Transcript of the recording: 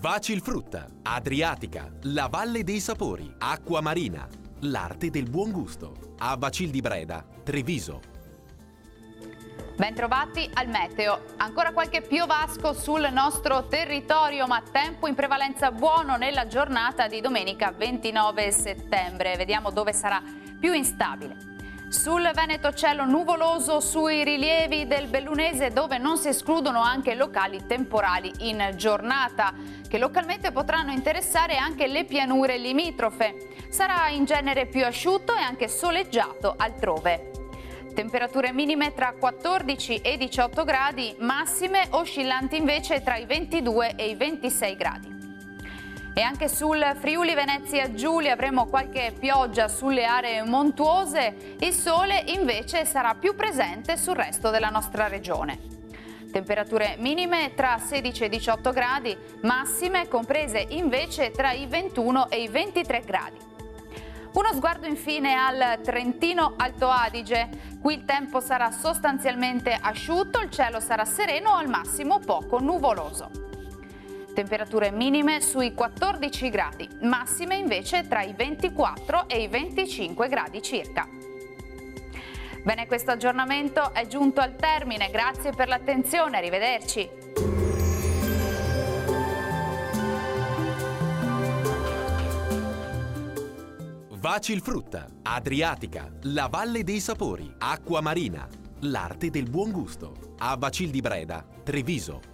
Vacilfrutta, Adriatica, la Valle dei Sapori, Acqua Marina, l'arte del buon gusto. A Vacil di Breda, Treviso. Bentrovati al meteo. Ancora qualche piovasco sul nostro territorio, ma tempo in prevalenza buono nella giornata di domenica 29 settembre. Vediamo dove sarà più instabile. Sul Veneto cielo nuvoloso sui rilievi del Bellunese, dove non si escludono anche locali temporali in giornata, che localmente potranno interessare anche le pianure limitrofe. Sarà in genere più asciutto e anche soleggiato altrove. Temperature minime tra 14 e 18 gradi, massime oscillanti invece tra i 22 e i 26 gradi. E anche sul Friuli Venezia Giulia avremo qualche pioggia sulle aree montuose, il sole invece sarà più presente sul resto della nostra regione. Temperature minime tra 16 e 18 gradi, massime comprese invece tra i 21 e i 23 gradi. Uno sguardo infine al Trentino Alto Adige. Qui il tempo sarà sostanzialmente asciutto, il cielo sarà sereno o al massimo poco nuvoloso. Temperature minime sui 14 gradi, massime invece tra i 24 e i 25 gradi circa. Bene, questo aggiornamento è giunto al termine, grazie per l'attenzione, arrivederci. Vacilfrutta, Adriatica, la Valle dei Sapori, Acqua Marina, l'arte del buon gusto. A Vacil di Breda, Treviso.